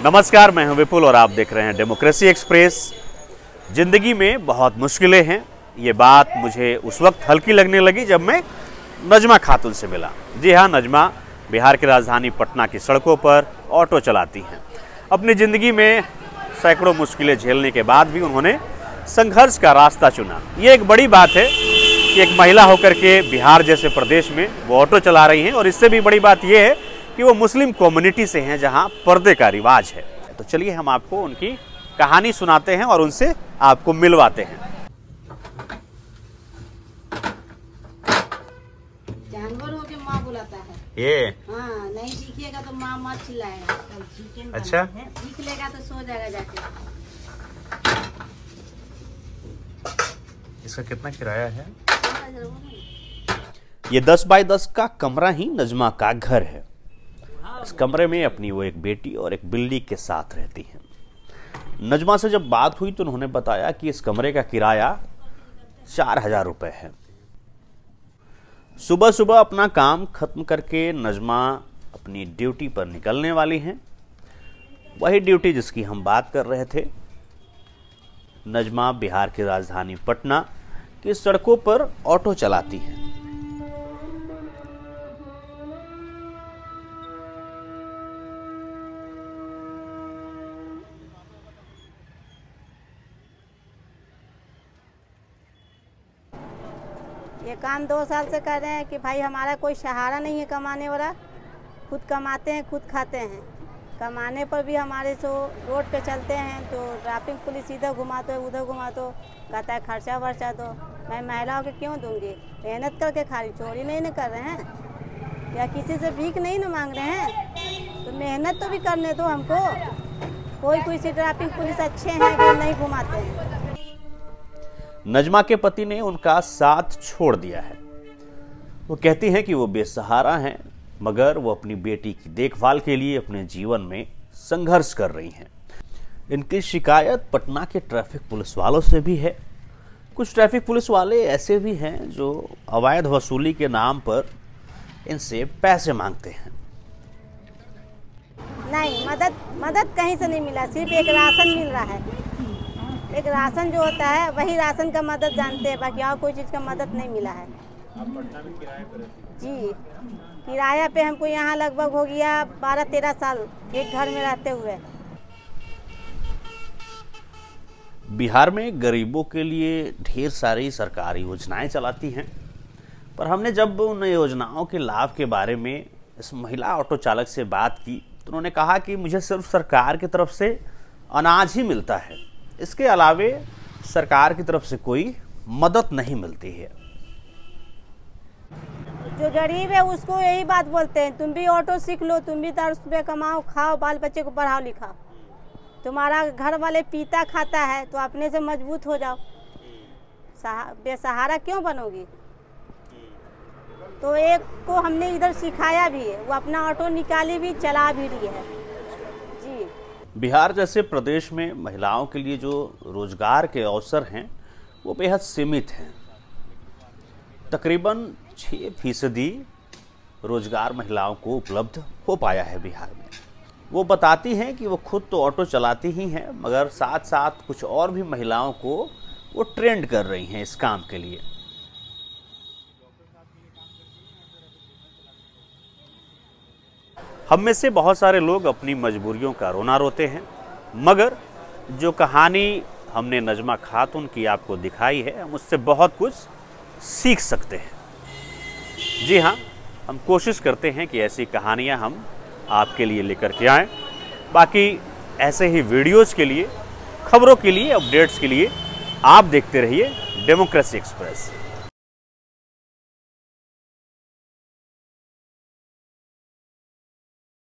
नमस्कार, मैं हूं विपुल और आप देख रहे हैं डेमोक्रेसी एक्सप्रेस। जिंदगी में बहुत मुश्किलें हैं, ये बात मुझे उस वक्त हल्की लगने लगी जब मैं नजमा खातून से मिला। जी हाँ, नजमा बिहार की राजधानी पटना की सड़कों पर ऑटो चलाती हैं। अपनी ज़िंदगी में सैकड़ों मुश्किलें झेलने के बाद भी उन्होंने संघर्ष का रास्ता चुना। ये एक बड़ी बात है कि एक महिला होकर के बिहार जैसे प्रदेश में वो ऑटो चला रही हैं, और इससे भी बड़ी बात ये है कि वो मुस्लिम कम्युनिटी से हैं जहां पर्दे का रिवाज है। तो चलिए हम आपको उनकी कहानी सुनाते हैं और उनसे आपको मिलवाते हैं। जानवर हो के माँ बुलाता है ये हाँ, नहीं सीखेगा तो माँ माँ चिल्लाएगा। अच्छा, सीख लेगा तो सो जाएगा जाके। इसका कितना किराया है? ये 10 बाय 10 का कमरा ही नजमा का घर है। इस कमरे में अपनी वो एक बेटी और एक बिल्ली के साथ रहती हैं। नजमा से जब बात हुई तो उन्होंने बताया कि इस कमरे का किराया 4000 रुपए है। सुबह सुबह अपना काम खत्म करके नजमा अपनी ड्यूटी पर निकलने वाली हैं। वही ड्यूटी जिसकी हम बात कर रहे थे। नजमा बिहार की राजधानी पटना की सड़कों पर ऑटो चलाती है। ये काम 2 साल से कर रहे हैं कि भाई हमारा कोई सहारा नहीं है कमाने वाला। खुद कमाते हैं, खुद खाते हैं। कमाने पर भी हमारे सो रोड पे चलते हैं तो ट्रैफिक पुलिस इधर घुमा दो उधर घुमा दो, कहता है खर्चा वर्चा दो। मैं महिलाओं के क्यों दूंगी? मेहनत करके खा रही, चोरी नहीं न कर रहे हैं या किसी से भीख नहीं न मांग रहे हैं, तो मेहनत तो भी करने दो हमको। कोई सी ट्रैफिक पुलिस अच्छे हैं जो नहीं घुमाते हैं। नजमा के पति ने उनका साथ छोड़ दिया है। वो कहती हैं कि वो बेसहारा हैं, मगर वो अपनी बेटी की देखभाल के लिए अपने जीवन में संघर्ष कर रही हैं। इनकी शिकायत पटना के ट्रैफिक पुलिस वालों से भी है। कुछ ट्रैफिक पुलिस वाले ऐसे भी हैं जो अवैध वसूली के नाम पर इनसे पैसे मांगते हैं। नहीं, मदद कहीं से नहीं मिला, सिर्फ एक राशन मिल रहा है। एक राशन जो होता है वही राशन का मदद जानते हैं, बाकी और कोई चीज़ का मदद नहीं मिला है। आप पटना में किराए पर रहती हैं? जी, किराया पे हमको यहाँ लगभग हो गया 12-13 साल एक घर में रहते हुए। बिहार में गरीबों के लिए ढेर सारी सरकारी योजनाएं चलाती हैं, पर हमने जब उन योजनाओं के लाभ के बारे में इस महिला ऑटो चालक से बात की तो उन्होंने कहा कि मुझे सिर्फ सरकार की तरफ से अनाज ही मिलता है, इसके अलावे सरकार की तरफ से कोई मदद नहीं मिलती है। जो गरीब है उसको यही बात बोलते हैं, तुम भी ऑटो सीख लो, तुम भी 10 रुपये कमाओ, खाओ, बाल बच्चे को पढ़ाओ लिखाओ। तुम्हारा घर वाले पीता खाता है तो अपने से मजबूत हो जाओ, बेसहारा क्यों बनोगी? तो एक को हमने इधर सिखाया भी है, वो अपना ऑटो निकाली भी, चला भी रही है। जी, बिहार जैसे प्रदेश में महिलाओं के लिए जो रोजगार के अवसर हैं वो बेहद सीमित हैं। तकरीबन 6% रोजगार महिलाओं को उपलब्ध हो पाया है बिहार में। वो बताती हैं कि वो खुद तो ऑटो चलाती ही हैं, मगर साथ साथ कुछ और भी महिलाओं को वो ट्रेंड कर रही हैं इस काम के लिए। हम में से बहुत सारे लोग अपनी मजबूरियों का रोना रोते हैं, मगर जो कहानी हमने नजमा खातून की आपको दिखाई है, हम उससे बहुत कुछ सीख सकते हैं। जी हाँ, हम कोशिश करते हैं कि ऐसी कहानियाँ हम आपके लिए लेकर के आएँ। बाकी ऐसे ही वीडियोज़ के लिए, खबरों के लिए, अपडेट्स के लिए आप देखते रहिए डेमोक्रेसी एक्सप्रेस।